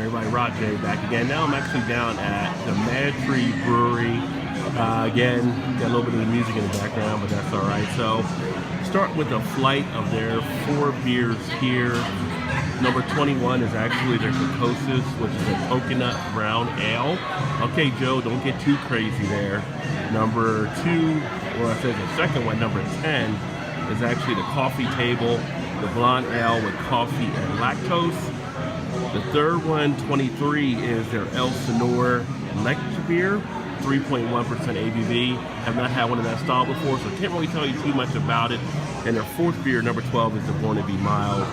everybody? Rod J back again. Now I'm actually down at the MadTree brewery. Again, got a little bit of the music in the background, but that's all right. So start with a flight of their 4 beers here. Number 21 is actually their Ketosis, which is a coconut brown ale. Okay, Joe, don't get too crazy there. Number 2, or I said the second one, number 10, is actually the Coffee Table, the blonde ale with coffee and lactose. The third one, 23, is their El Sonor Electric beer, 3.1% ABV. Have not had one of that style before, so can't really tell you too much about it. And their fourth beer, number 12, is the Born to Be Mild,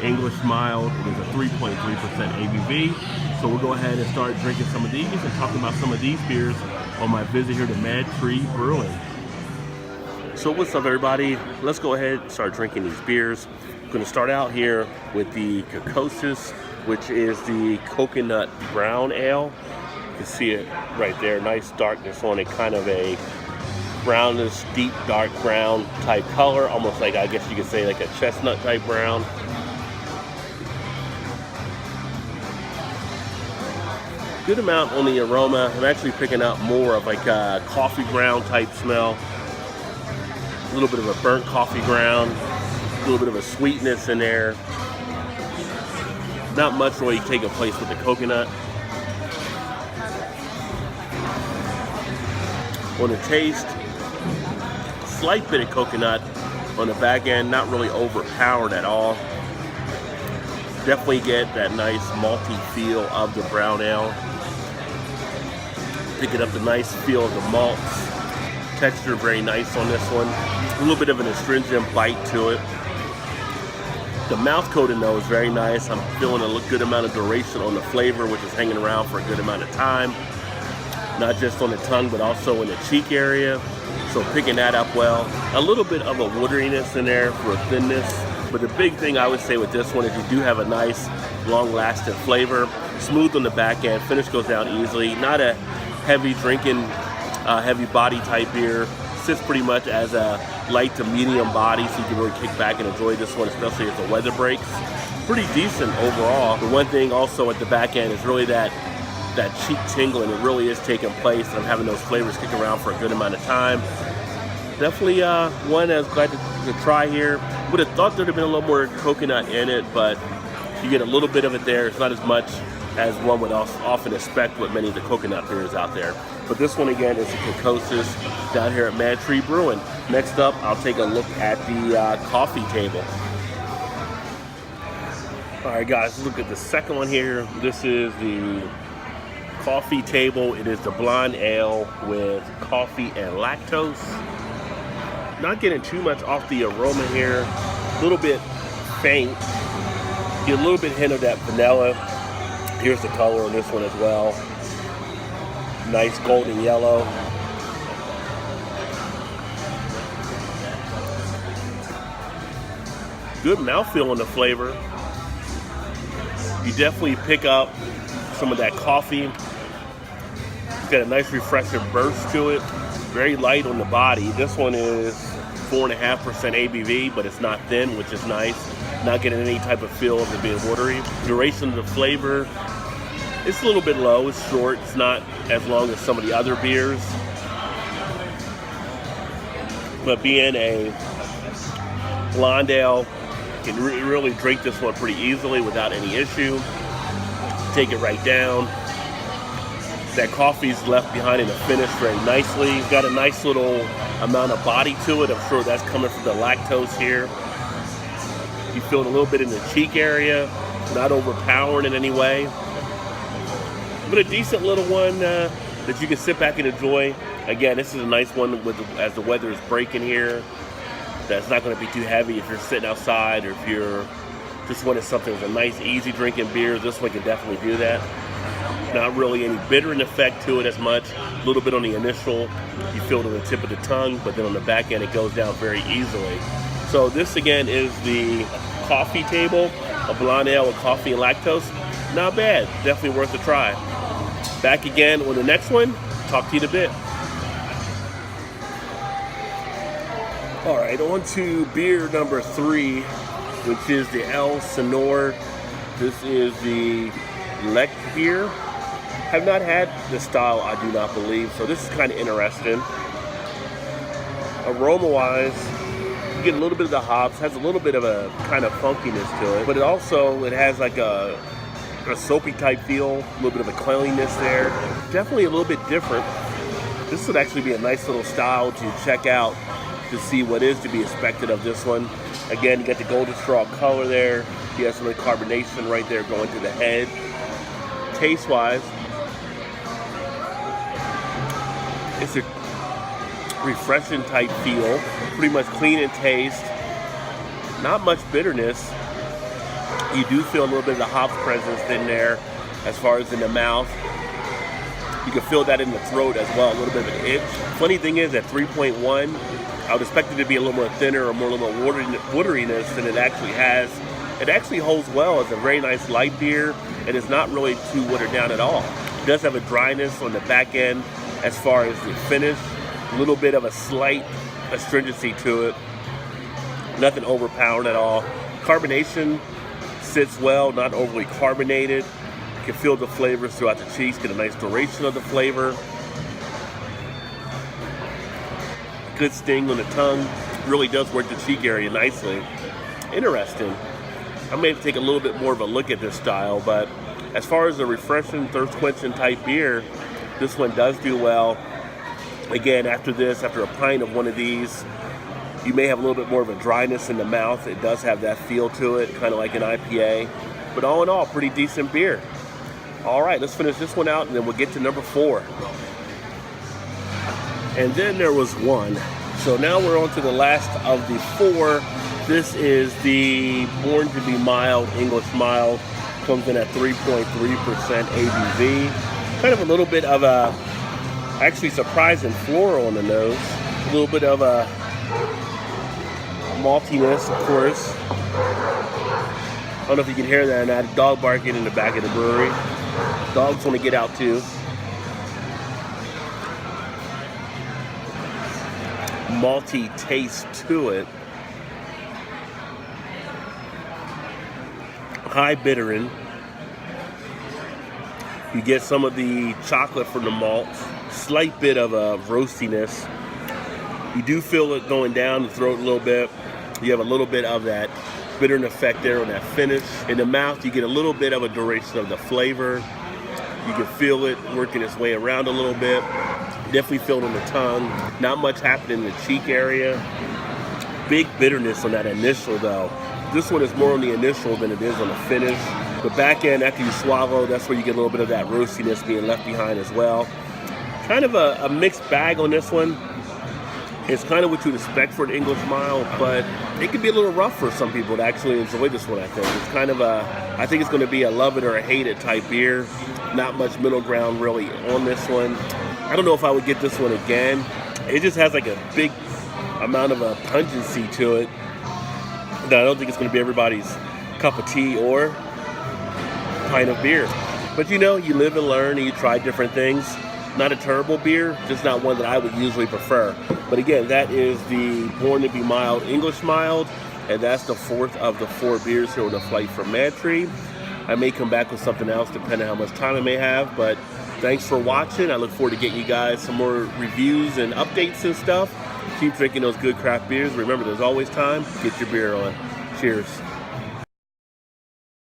English Mild. It is a 3.3% ABV. So we'll go ahead and start drinking some of these and talking about some of these beers on my visit here to MadTree Brewing. So what's up, everybody? Let's go ahead and start drinking these beers. I'm going to start out here with the Ketosis, which is the coconut brown ale. You can see it right there, nice darkness on it, kind of a brownish, deep dark brown type color, almost like, I guess you could say, like a chestnut type brown. Good amount on the aroma. I'm actually picking up more of like a coffee ground type smell. A little bit of a burnt coffee ground, a little bit of a sweetness in there. Not much really taking place with the coconut. On the taste, slight bit of coconut on the back end, not really overpowered at all. Definitely get that nice malty feel of the brown ale. Picking up the nice feel of the malts. Texture very nice on this one. A little bit of an astringent bite to it. The mouth coating though is very nice. I'm feeling a good amount of duration on the flavor, which is hanging around for a good amount of time. Not just on the tongue, but also in the cheek area. So picking that up well. A little bit of a wateriness in there for a thinness. But the big thing I would say with this one is you do have a nice, long-lasting flavor. Smooth on the back end. Finish goes down easily. Not a heavy drinking, heavy body type beer. Sits pretty much as a light to medium body, so you can really kick back and enjoy this one, especially as the weather breaks. Pretty decent overall. The one thing also at the back end is really that cheek tingling. It really is taking place, and I'm having those flavors kick around for a good amount of time. Definitely one I was glad to try here. Would have thought there'd have been a little more coconut in it, but you get a little bit of it there. It's not as much as one would often expect with many of the coconut beers out there. But this one again is the Ketosis down here at MadTree Brewing. Next up, I'll take a look at the Coffee Table. All right, guys, look at the second one here. This is the Coffee Table. It is the blonde ale with coffee and lactose. Not getting too much off the aroma here. A little bit faint. Get a little bit hint of that vanilla. Here's the color on this one as well. Nice golden yellow. Good mouthfeel on the flavor. You definitely pick up some of that coffee. It's got a nice refreshing burst to it. Very light on the body. This one is 4.5% ABV, but it's not thin, which is nice. Not getting any type of feel of it being watery. Duration of the flavor, it's a little bit low. It's short. It's not as long as some of the other beers. But being a blonde ale, you can really drink this one pretty easily without any issue. Take it right down. That coffee's left behind in the finish very nicely. Got a nice little amount of body to it. I'm sure that's coming from the lactose here. You feel it a little bit in the cheek area, not overpowering in any way. But a decent little one that you can sit back and enjoy. Again, this is a nice one as the weather is breaking here. That's not going to be too heavy if you're sitting outside, or if you're just wanting something that's a nice, easy drinking beer. This one can definitely do that. Not really any bittering effect to it as much. A little bit on the initial, you feel it on the tip of the tongue, but then on the back end it goes down very easily. So this again is the Coffee Table, a blonde ale with coffee and lactose. Not bad, definitely worth a try. Back again on the next one. Talk to you in a bit. All right, on to beer number 3, which is the El Sonor. This is the Lect beer. Have not had this style, I do not believe, so this is kind of interesting. Aroma-wise, you get a little bit of the hops, has a little bit of a kind of funkiness to it, but it has like a soapy type feel, a little bit of a cleanliness there. Definitely a little bit different. This would actually be a nice little style to check out to see what is to be expected of this one. Again, you got the golden straw color there. You have some of the carbonation right there going to the head. Taste-wise, it's a refreshing type feel, pretty much clean in taste, not much bitterness. You do feel a little bit of the hops presence in there as far as in the mouth. You can feel that in the throat as well, a little bit of an itch. Funny thing is, at 3.1, I would expect it to be a little more thinner or more a little more wateriness than it actually has. It actually holds well as a very nice light beer, and it's not really too watered down at all. It does have a dryness on the back end as far as the finish, a little bit of a slight astringency to it, nothing overpowering at all. Carbonation sits well, not overly carbonated. You can feel the flavors throughout the cheeks, get a nice duration of the flavor. Good sting on the tongue, really does work the cheek area nicely. Interesting. I may have to take a little bit more of a look at this style, but as far as a refreshing, thirst-quenching type beer, this one does do well. Again, after a pint of one of these, you may have a little bit more of a dryness in the mouth. It does have that feel to it, kind of like an IPA. But all in all, pretty decent beer. All right, let's finish this one out, and then we'll get to number 4. And then there was one. So now we're on to the last of the 4. This is the Born to Be Mild, English Mild. Comes in at 3.3% ABV. Kind of a little bit of a, actually surprising floral on the nose. A little bit of a maltiness, of course. I don't know if you can hear that. And I had a dog barking in the back of the brewery. Dogs want to get out too. Malty taste to it. High bittering. You get some of the chocolate from the malt. Slight bit of a roastiness. You do feel it going down the throat a little bit. You have a little bit of that bittering effect there on that finish. In the mouth, you get a little bit of a duration of the flavor. You can feel it working its way around a little bit. Definitely feel it on the tongue. Not much happening in the cheek area. Big bitterness on that initial though. This one is more on the initial than it is on the finish. The back end, after you swallow, that's where you get a little bit of that roastiness being left behind as well. Kind of a mixed bag on this one. It's kind of what you'd expect for an English mild, but it can be a little rough for some people to actually enjoy this one, I think. It's kind of I think it's going to be a love it or a hate it type beer. Not much middle ground really on this one. I don't know if I would get this one again. It just has like a big amount of a pungency to it that I don't think it's going to be everybody's cup of tea or pint of beer. But you know, you live and learn and you try different things. Not a terrible beer, just not one that I would usually prefer. But again, that is the Born to Be Mild English Mild, and that's the 4th of the 4 beers here on the flight from MadTree. I may come back with something else depending on how much time I may have, but thanks for watching. I look forward to getting you guys some more reviews and updates and stuff. Keep drinking those good craft beers. Remember, there's always time. Get your beer on. Cheers.